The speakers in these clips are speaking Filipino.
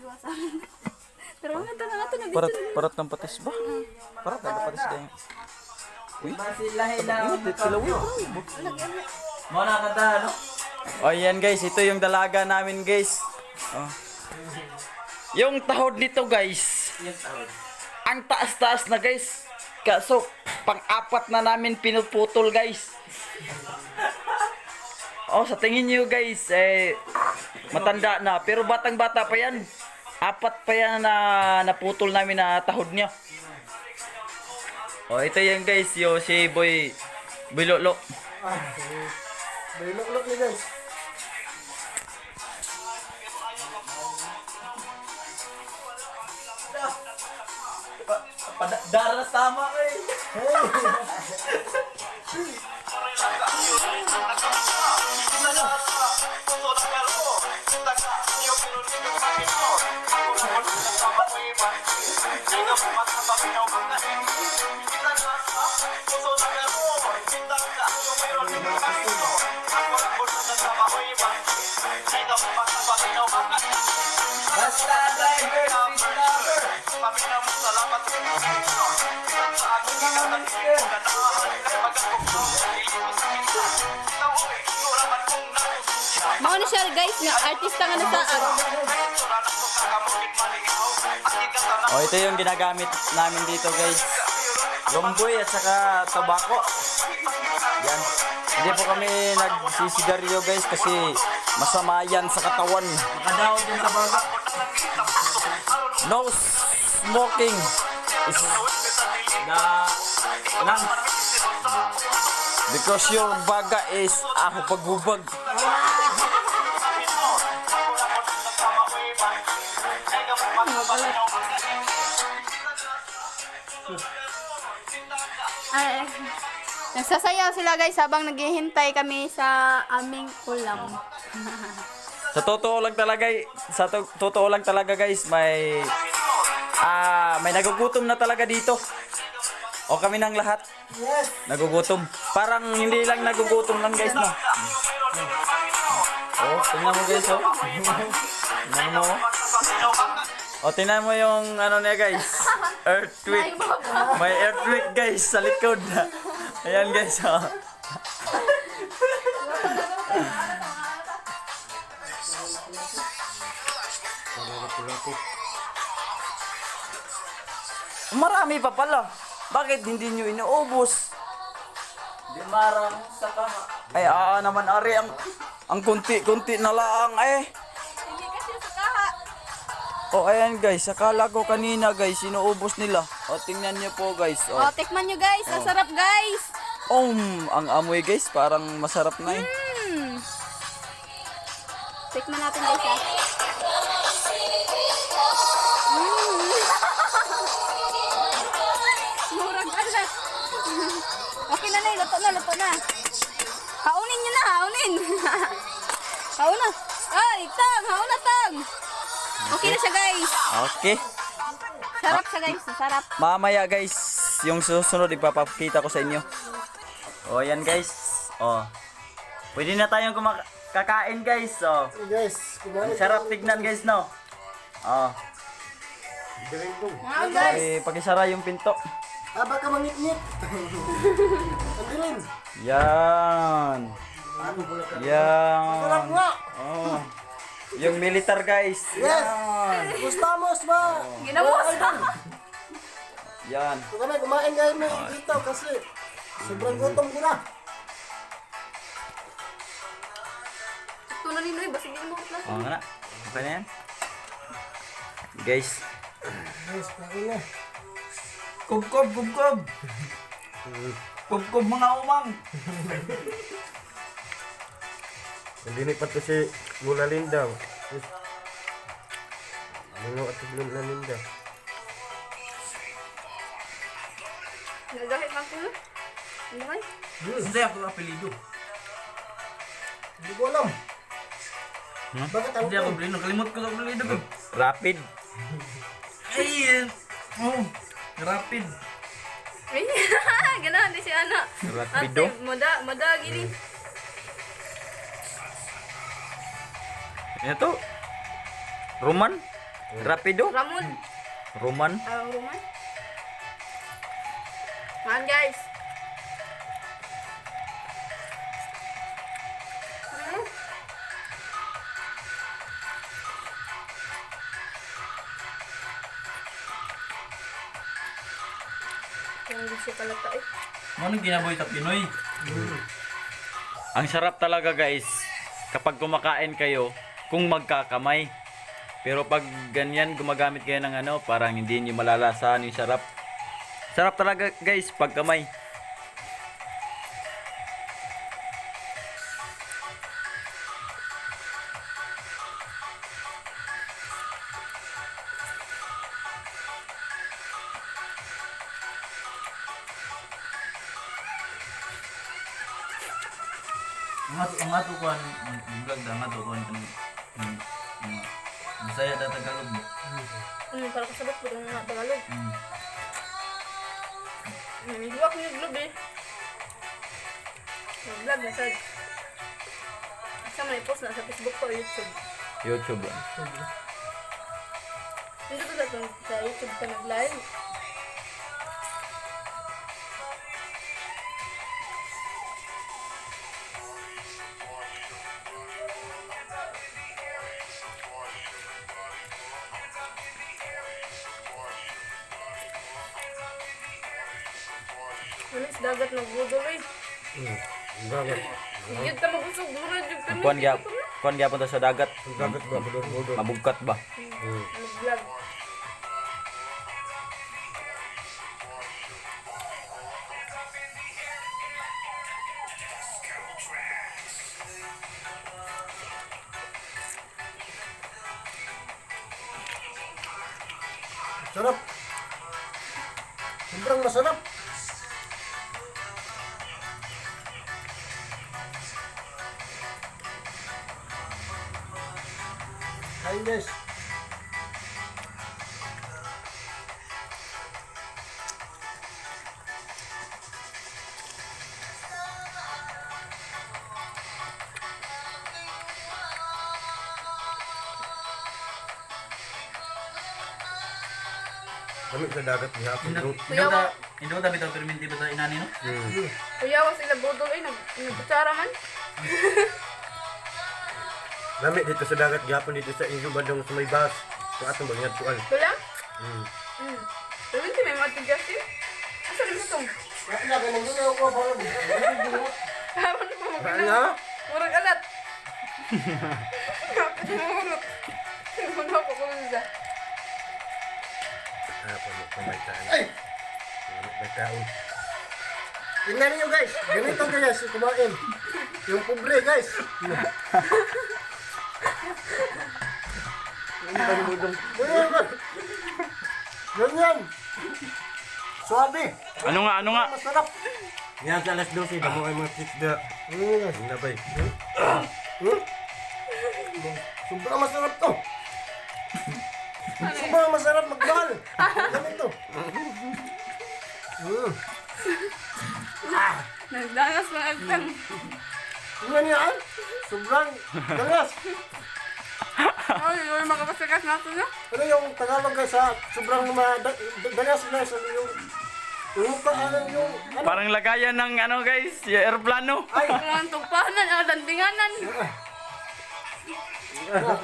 iwasan. Pero nga ito na Parat ng patis ba? Parat na patis kayo. Uy, Sila hilang. sila uy. Muna ka da, no? O yan guys, ito yung dalaga namin guys. Oh. Yung tahod nito guys, Yung tawag. ang taas-taas na guys. Kaso, pang-apat na namin pinuputol guys. Oh, sa tingin niyo guys, matanda na. Pero batang-bata pa yan. Apat pa yan na naputol namin na tahod niya. Oh, ito yan guys, si Boy Lolo. Bilok-lok ni guys. Daras tama ka eh. Basta driver, speed lover. Mao ni siya guys, nga artista nga nasaan. Oh, ito yung ginagamit namin dito guys. Gomboy at saka tabako. Yan. Hindi po kami nagsisigarilyo guys kasi masama yan sa katawan. Makadaw din sa baga. No smoking is Lang. because your baga is hubag-hubag. Ay, nagsasayaw sila guys habang naghihintay kami sa aming ulam. Sa totoo lang talaga guys, may nagugutom na talaga dito. O kami ng lahat. Yes. Nagugutom. Parang hindi lang nagugutom lang guys no. Oh, tingnan mo guys oh. Tingnan mo. O tingnan mo yung ano niya guys. Earthquake. May earthquake guys sa likod. Ayan guys oh. Marami pa pala. Bakit hindi nyo inuubos? Di marang sa kama. Ay, naman ari ang kunti-kunti na lang Hindi kasi sa kaha. Oh, ayan guys, akala ko kanina guys, inuubos nila. O, tingnan nyo po guys. Oh, tikman nyo guys, ang sarap guys. Ang amoy guys, parang masarap na eh. Tikman natin guys ha. Murag alat. Okay na na, luto na. Haunin nyo na, haunin. Hauna. Ay, tang, hauna tang. Okay na siya guys. Okay. Sarap siya guys, sarap. Mamaya guys, yung susunod ipapakita ko sa inyo. O, ayan guys. O. Pwede na tayong kakain guys. O. Guys, Ang sarap tignan guys no. O. Wow guys. Pakisara yung pinto. baka mangit-ngit. Ang dilim. Yan. Sarap Yan. nga. Oh. Yung militar guys. Yes. Yan. Gustamos ba? Ginamos. Yan. Kung kami kumain kayo may dito kasi sobrang gutom ko na. Ito na ninoy, basig mo na. O nga na. Okay na yan. Guys. Guys, kain na. Kubkob. Kubkob mga umang. Nandini pa to si Lula Linda. Ano at Lula Linda? Nagahit lang ko. Ano man? Hindi ako apelido. Hindi ko alam. Bakit ang Hindi ako apelido. Kalimot ko sa apelido ko. Rapid. Ay, rapid. Ay, ganahan di si Ana. Rapido. Moda gini. Ito. Roman. Rapido? Ramon. Roman? Roman. Man guys. Hmm? Hindi siya kalata eh. Ano ginaboy sa Pinoy? Ang sarap talaga guys kapag kumakain kayo kung magkakamay. Pero pag ganyan gumagamit kayo ng ano, parang hindi niyo malalasahan yung sarap. Sarap talaga guys pag kamay. Ang ato ko ang vlog da ang ato ko ang Bisaya da Tagalog mo. Para kasabot po ng mga Tagalog. Mm. Hiwa ko yung vlog eh. Mag-vlog na sa... Isa may post na sa Facebook ko o YouTube. YouTube lang. Hindi ko sa YouTube ka nag-live. Ano sa dagat nagbudol eh. Dagat. Higit ka mabusog, murad yung kami. Kuan gyapon ta sa dagat. Dagat ba budol-budol. Mabugkat ba? Nag-vlog. Sarap. Sobrang masarap. Ayun guys. Kami sa dagat gihapon bro. Hindi ko tabi ito perminti ba sa inani no? Kuya was sila budol eh, nagkutsara man. Kami dito sa dagat gihapon dito sa inyo bandang sa may bus. Sa atong bangyan tuan. Kuya? Pero hindi may mga tigas eh. Asa rin mo itong? Wala ka nang dito ako ba? Haron po mo Ano? murag alat. Kapit mo murot. Ano po ko sa? Apa mo pamaitaan? Ay! May taon. Tingnan niyo guys, ganito guys, kumain. Yung pobre guys. Ganyan. Suabe. Ano nga? Masarap. Yan sa alas 12, damo ay mga chicks da. Ang nabay. Sobrang masarap to. Sobrang masarap magmahal. Ganito. Nagdanas na agtang. Tingnan niya ah. Sobrang galas. Ay, yung mga kapasakas natin na. Ano yung Tagalog guys ha? Sobrang dalas guys. Yung mukha yung ano? Parang lagayan ng ano guys, yung aeroplano. Ay! Ang tugpahanan, dandinganan.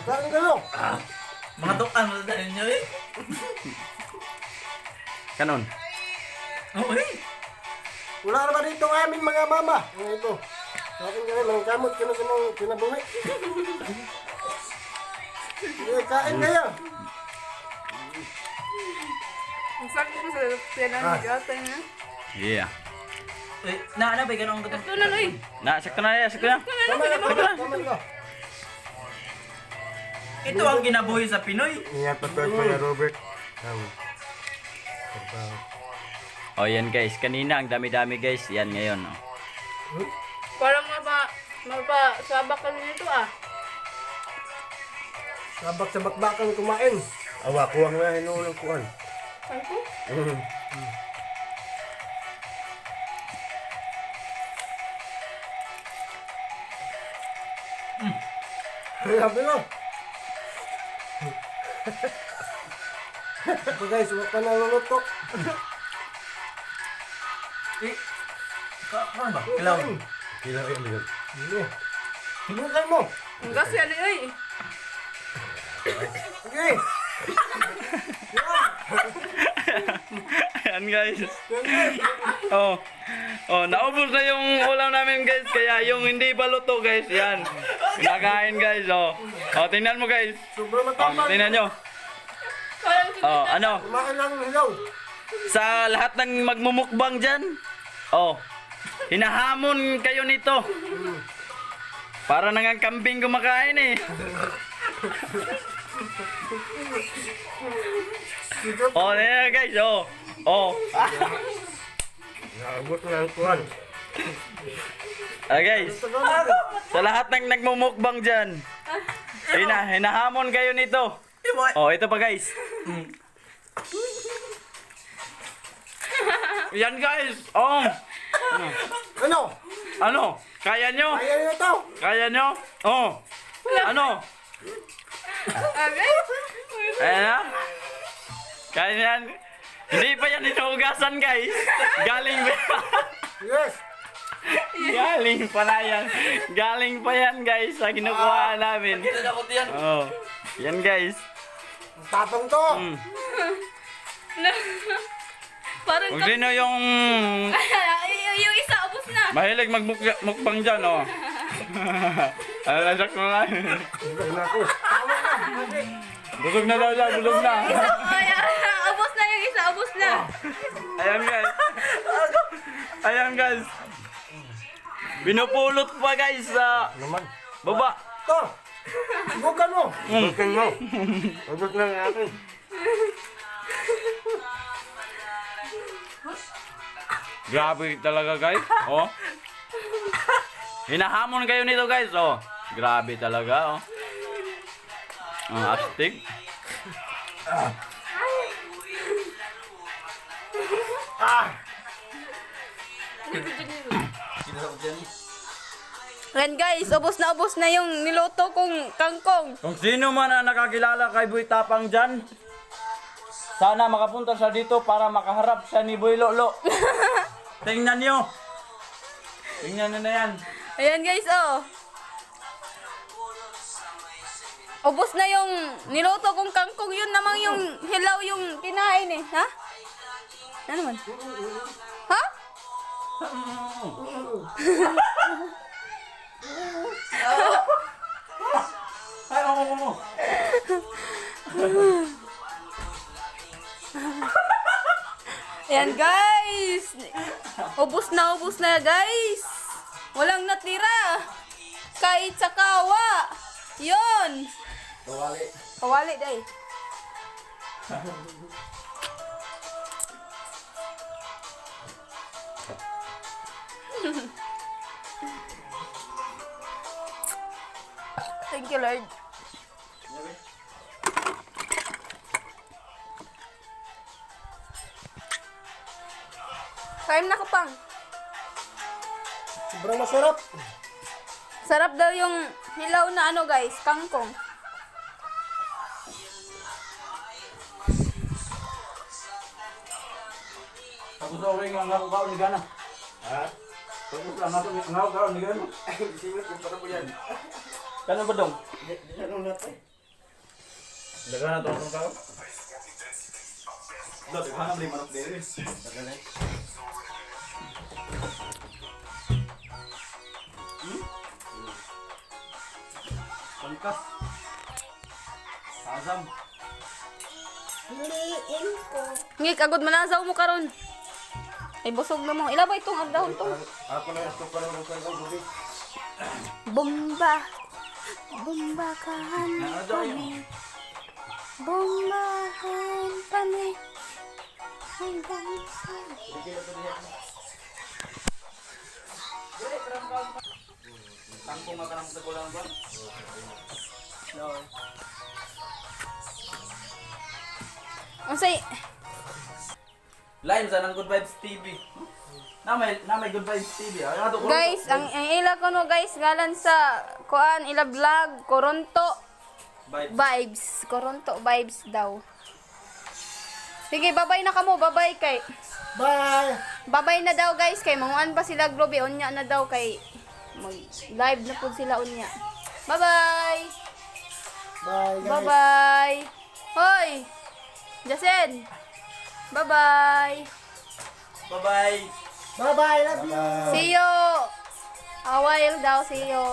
Parang gano'n. Mga tukan mo sa ninyo eh. Kanon. Oh eh. Wala naman dito ang aming mga mama. Ano ito? Sa akin gano'n, mga kamot ka na sa mga kinabuhi. Kain kayo. Ang sakit mo sa tiyanan ni Gata niya. Yeah. Eh, na ba ganun ko to? Ito na, Loy. Sakto na. Tama na. Ito ang ginabuhi sa Pinoy. Ingat pa tayo Kuya Robert. Oh, yan guys. Kanina ang dami-dami guys. Yan ngayon. Oh. Parang mapasabak ka nito ah. Sabak sa bakbakan kumain. Awa, kuwang na hinulang kuwan. Saan ko? Grabe no. Ito guys, huwag ka naluluto. Ano ba? Kilaw. Kilaw yan, Ligon. Hinukan mo. Ang gas yan eh. Sige. Ayan guys. Oh. Oh, naubos na yung ulam namin guys. Kaya yung hindi pa luto guys, yan. Kinakain guys, oh. Oh, tingnan mo guys. Sobrang Oh, matapang. tingnan nyo. Oh, ano? Kumain lang ng hilaw. Sa lahat ng magmumukbang dyan, oh, hinahamon kayo nito. Para nang kambing kumakain eh. Oh, yan guys, oh. Oh. Naabot na ang kuhan. Ah, guys, sa lahat ng nagmumukbang dyan, hinahamon kayo nito. Oh, ito pa guys. Yan guys. Oh. Ano? Ano? Kaya nyo? Kaya nyo ito? Kaya nyo? Oh. Ano? Ayan na? Kaya yan? Hindi pa yan inuugasan guys. Galing pa. Yes. Galing pala yan. Galing pa yan guys sa kinukuha namin. Oh. Yan guys. Ang tapang to. Parang Kung sino yung yung isa, ubos na. mahilig magmukbang dyan, oh. Alasak mo lang. Huwag na ako. Busog na daw siya, busog na. Ubos na yung isa, ubos na. Ayan guys. Ayan guys. Binupulot pa guys sa Naman. baba. Ito. Subukan mo. Subukan mo. Ubus na nga akin. Grabe talaga guys. Oh. Hinahamon kayo nito guys, oh. Grabe talaga, oh. Ang astig. Yan guys, ubos na yung niluto kong kangkong. Kung sino man ang nakakilala kay Boy Tapang dyan, sana makapunta siya dito para makaharap siya ni Boy Lolo. Tingnan nyo. Tingnan nyo na yan. Ayan guys, oh. Ubos na yung niluto kong kangkong. Yun namang yung hilaw yung kinain eh. Ha? Ano naman? Ha? Ay, oo. Ayan guys. Ubos na guys. Walang natira. Kahit sa kawa. Yun. Kawali. Kawali day. Thank you, Lord. Kain na ka pang. Sobrang masarap. Sarap daw yung hilaw na ano guys, kangkong. Tapos okay nga nga kaon ni Gana. Ha? Tapos lang nga kaon ni Gana. Simit yung para po yan. Kano ba dong? Ano na ito? Daga na to ang kaon. Dito, daga na bali manok dere. Daga na. Pangkas. Azam. Ngik, agod manasaw mo karon. Ay busog na mo. Ilabay itong agdahon to. Ako na ito para mo kayo gubi. Bomba. Bombakan kami. Bombahan kami. Hanggang sa... Tangkong nga kanang tagulang ba? No. Unsay, Lime sa ng Good Vibes TV. Na may Good Vibes TV. Ay, ato ko. guys, ang ila ko no guys, galan sa kuan ila vlog, Koronto Vibes. Vibes. Koronto Vibes daw. Sige, babay na kamo, babay kay. Bye! Babay na daw guys kay manguan pa sila Globe unya na daw kay mag live na pud sila unya. Bye-bye. Bye, guys. Bye-bye. Hoy. Jasen. Bye-bye. Bye-bye! Bye-bye, love you! See you. A while daw, see you.